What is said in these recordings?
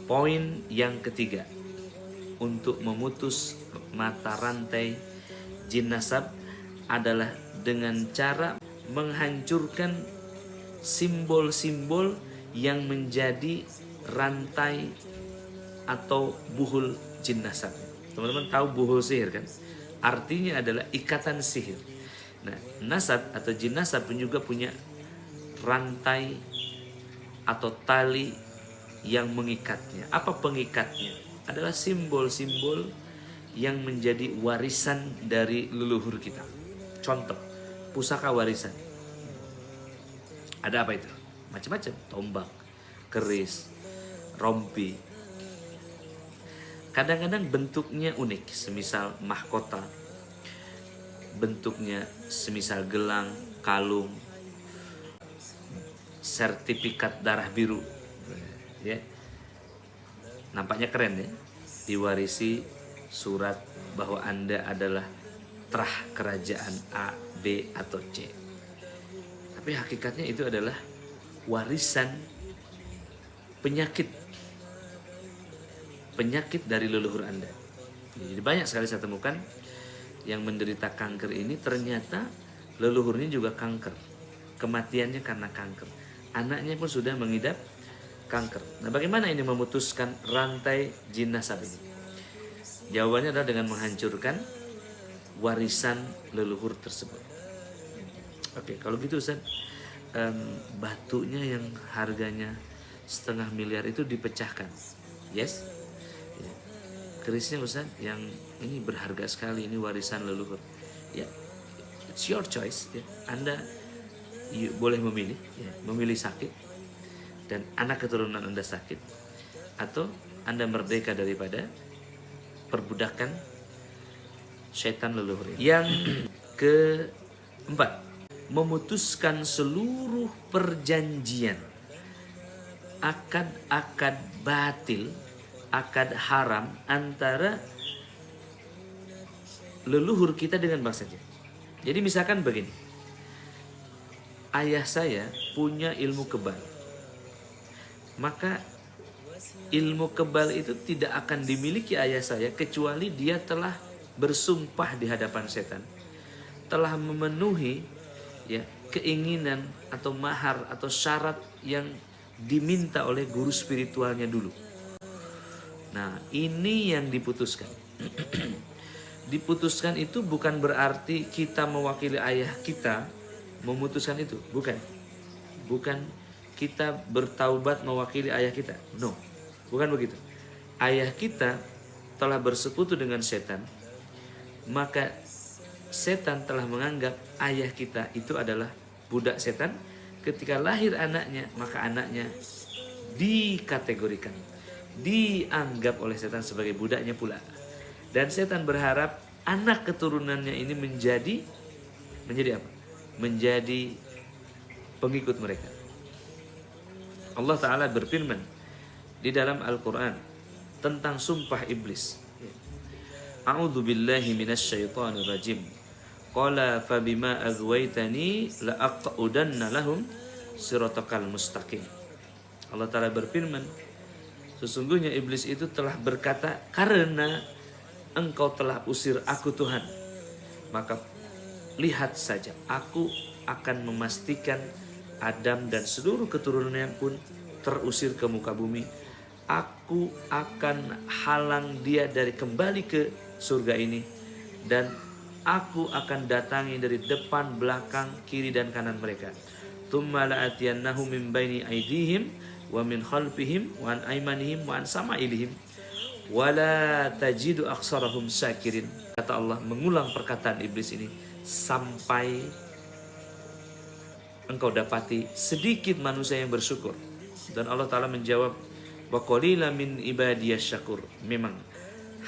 Poin yang ketiga, untuk memutus mata rantai jin nasab adalah dengan cara menghancurkan simbol-simbol yang menjadi rantai atau buhul jin nasab. Teman-teman tahu buhul sihir kan? Artinya adalah ikatan sihir. Nah, nasab atau jin nasab pun juga punya rantai atau tali yang mengikatnya. Apa pengikatnya? Adalah simbol-simbol yang menjadi warisan dari leluhur kita. Contoh, pusaka warisan. Ada apa itu? Macam-macam, tombak, keris, rompi. Kadang-kadang bentuknya unik, semisal mahkota, bentuknya semisal gelang, kalung, sertifikat darah biru, ya, nampaknya keren ya, diwarisi surat bahwa Anda adalah terah kerajaan A, B, atau C. Tapi hakikatnya itu adalah warisan penyakit dari leluhur Anda. Jadi banyak sekali saya temukan yang menderita kanker ini ternyata leluhurnya juga kanker. Kematiannya karena kanker. Anaknya pun sudah mengidap kanker. Nah, bagaimana ini memutuskan rantai jin nasab ini? Jawabannya adalah dengan menghancurkan warisan leluhur tersebut. Oke, kalau gitu Ustaz, batunya yang harganya 1,5 miliar itu dipecahkan. Yes? Ya. Kerisnya Ustaz, yang ini berharga sekali, ini warisan leluhur. Ya, it's your choice. Ya. Anda boleh memilih, ya, memilih sakit dan anak keturunan Anda sakit, atau Anda merdeka daripada perbudakan syaitan leluhur. Yang keempat, memutuskan seluruh perjanjian, akad-akad batil, akad haram antara leluhur kita dengan bangsa jin. Jadi misalkan begini, ayah saya punya ilmu kebal, maka ilmu kebal itu tidak akan dimiliki ayah saya kecuali dia telah bersumpah di hadapan setan, telah memenuhi ya keinginan atau mahar atau syarat yang diminta oleh guru spiritualnya dulu. Nah, ini yang diputuskan. Diputuskan itu bukan berarti kita mewakili ayah kita memutuskan itu, bukan kita bertaubat mewakili ayah kita, no, bukan begitu. Ayah kita telah bersekutu dengan setan, maka setan telah menganggap ayah kita itu adalah budak setan. Ketika lahir anaknya, maka anaknya dikategorikan, dianggap oleh setan sebagai budaknya pula. Dan setan berharap anak keturunannya ini menjadi apa? Menjadi pengikut mereka. Allah Ta'ala berfirman di dalam Al-Quran tentang sumpah iblis. A'udzu billahi minasyaitonir rajim. Qala fabima aghwaytani la'aq'udanna lahum siratakal mustaqim. Allah Ta'ala berfirman, sesungguhnya iblis itu telah berkata, karena engkau telah usir aku Tuhan, maka lihat saja, aku akan memastikan Adam dan seluruh keturunannya pun terusir ke muka bumi. Aku akan halang dia dari kembali ke surga ini, dan aku akan datangi dari depan, belakang, kiri dan kanan mereka. Tsumma la'atiyannahum min baini aydihim wa min khalfihim wa an aymanihim wa an sama'ilihim wala tajidu aksarahum syakirin. Kata Allah mengulang perkataan iblis ini sampai engkau dapati sedikit manusia yang bersyukur. Dan Allah Ta'ala menjawab, wa qalila min ibadiyas syakur. Memang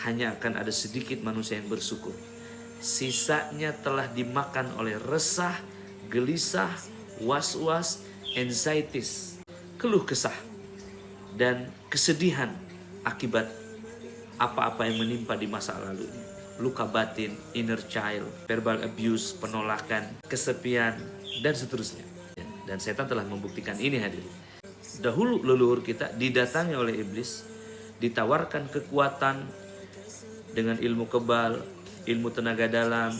hanya akan ada sedikit manusia yang bersyukur. Sisanya telah dimakan oleh resah, gelisah, was-was, anxieties, keluh kesah, dan kesedihan akibat apa-apa yang menimpa di masa lalu. Luka batin, inner child, verbal abuse, penolakan, kesepian, dan seterusnya. Dan setan telah membuktikan ini hadirin. Dahulu leluhur kita didatangi oleh iblis ditawarkan kekuatan dengan ilmu kebal, ilmu tenaga dalam,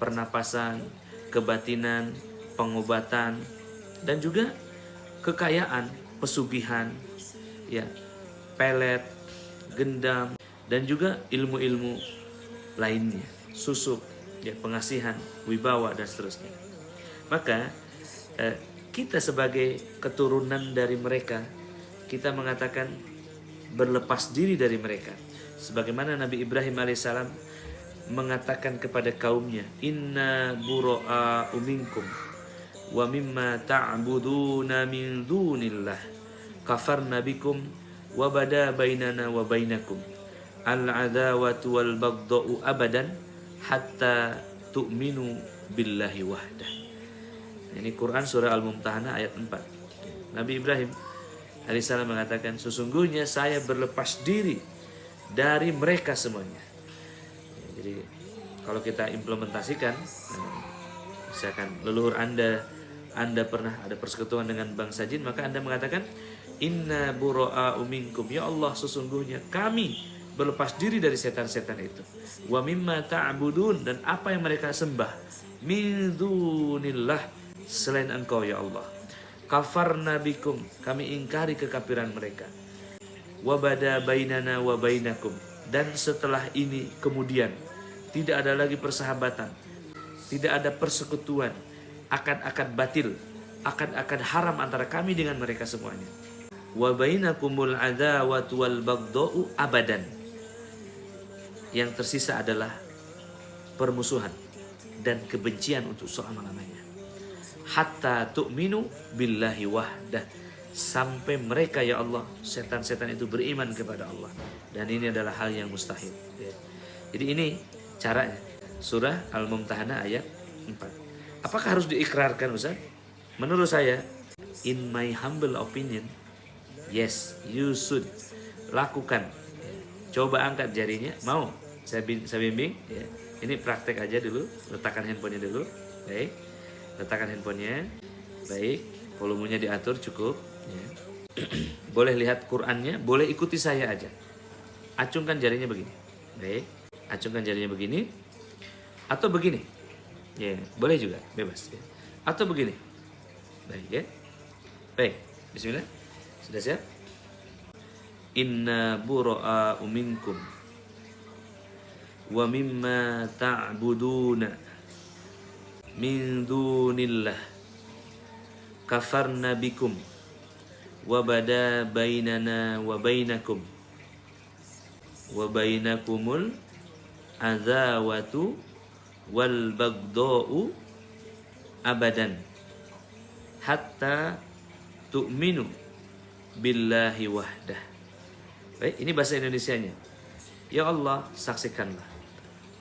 pernapasan, kebatinan, pengobatan, dan juga kekayaan, pesugihan, ya, pelet, gendam, dan juga ilmu-ilmu lainnya, susuk, ya, pengasihan, wibawa, dan seterusnya. Maka kita sebagai keturunan dari mereka, kita mengatakan berlepas diri dari mereka. Sebagaimana Nabi Ibrahim alaihissalam mengatakan kepada kaumnya, inna bura'a minkum wa mimma ta'buduna min dunillah kafarna bikum wa bada bainana wa bainakum al-adawatu wal baghda'u abadan hatta tu'minu billahi wahdah. Ini Quran surah Al-Mumtahanah ayat 4. Nabi Ibrahim alaihissalam mengatakan, sesungguhnya saya berlepas diri dari mereka semuanya. Jadi kalau kita implementasikan, misalkan leluhur Anda pernah ada persekutuan dengan bangsa jin, maka Anda mengatakan inna bura'a minkum, ya Allah sesungguhnya kami berlepas diri dari setan-setan itu. Wa mimma ta'budun, dan apa yang mereka sembah, min dunillah, selain Engkau ya Allah. Kafarna bikum, kami ingkari kekafiran mereka. Wa bada bainana wa bainakum, dan setelah ini kemudian tidak ada lagi persahabatan, tidak ada persekutuan, akan batil, akan haram antara kami dengan mereka semuanya. Wa bainakumul adawatu wal baghda'u abadan. Yang tersisa adalah permusuhan dan kebencian untuk selama-lamanya. Hatta tu'minu billahi wahdah, sampai mereka ya Allah, setan-setan itu beriman kepada Allah. Dan ini adalah hal yang mustahil. Jadi ini caranya. Surah Al-Mumtahanah ayat 4. Apakah harus diikrarkan Ustaz? Menurut saya, in my humble opinion, yes, you should lakukan. Coba angkat jarinya, mau? Saya bimbing. Ya. Ini praktek aja dulu. Letakkan handphonenya dulu. Baik. Letakkan handphonenya. Baik. Volumenya diatur cukup. Ya. Boleh lihat Qur'annya. Boleh ikuti saya aja. Acungkan jarinya begini. Baik. Acungkan jarinya begini. Atau begini. Ya, boleh juga. Bebas. Ya. Atau begini. Baik ya. Baik. Bismillah. Sudah siap? Inna bura'a minkum wa mimma ta'buduna min dunillah kafarna bikum wa bada bainana wa bainakum wa bainakumul azawatu wal baghda'u abadan hatta tu'minu billahi wahdah. Baik, ini bahasa Indonesianya. Ya Allah, saksikanlah,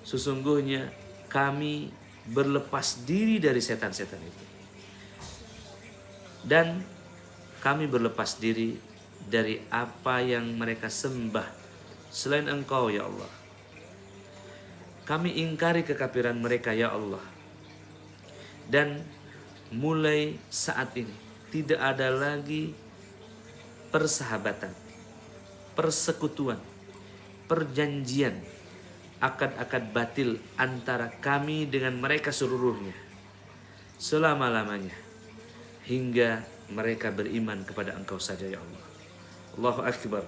sesungguhnya kami berlepas diri dari setan-setan itu, dan kami berlepas diri dari apa yang mereka sembah selain Engkau ya Allah. Kami ingkari kekafiran mereka ya Allah. Dan mulai saat ini tidak ada lagi persahabatan, persekutuan, perjanjian akan batil antara kami dengan mereka seluruhnya selama-lamanya, hingga mereka beriman kepada Engkau saja ya Allah. Allahu Akbar.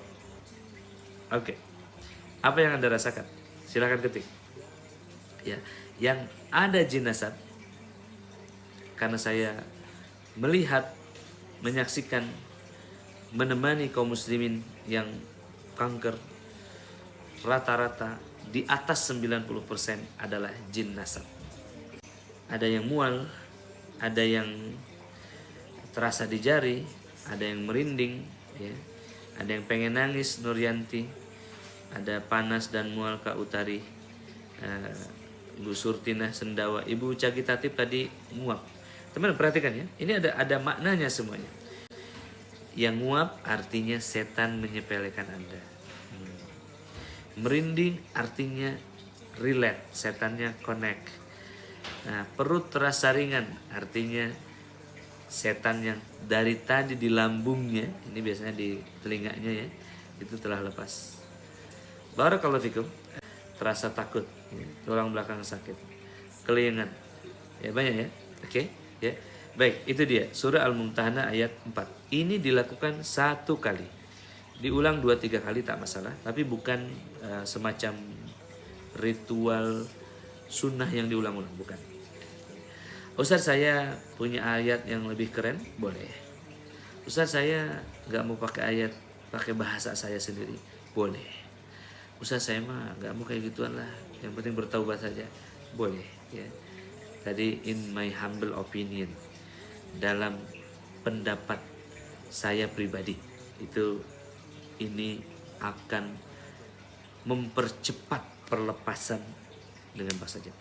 Oke. Apa yang Anda rasakan? Silakan ketik. Ya, yang ada jin nasab, karena saya melihat, menyaksikan, menemani kaum muslimin yang kanker, rata-rata di atas 90% adalah jin nasab. Ada yang mual, ada yang terasa di jari, ada yang merinding, ya. Ada yang pengen nangis, Nuryanti. Ada panas dan mual, Kak Utari. Ibu Surtinah Sendawa, Ibu Cagitatip tadi nguap. Teman perhatikan ya, ini ada maknanya semuanya. Yang nguap artinya setan menyepelekan Anda. Merinding artinya relate, setannya connect. Nah, perut terasa ringan artinya setan yang dari tadi di lambungnya, ini biasanya di telinganya ya, di itu telah lepas. Barakallahu fikum. Terasa takut, ya. Tulang belakang sakit, kelingan, ya banyak ya. Oke, ya. Baik, itu dia surah Al-Mumtahanah ayat 4. Ini dilakukan 1 kali. Diulang 2-3 kali tak masalah, tapi bukan semacam ritual sunnah yang diulang-ulang, bukan. Ustaz, saya punya ayat yang lebih keren, boleh. Ustaz, saya nggak mau pakai ayat, pakai bahasa saya sendiri, boleh. Ustaz, saya mah nggak mau kayak gituan lah, yang penting bertaubat saja, boleh. Ya. Tadi in my humble opinion, dalam pendapat saya pribadi, itu ini akan mempercepat perlepasan dengan bahasa Jawa.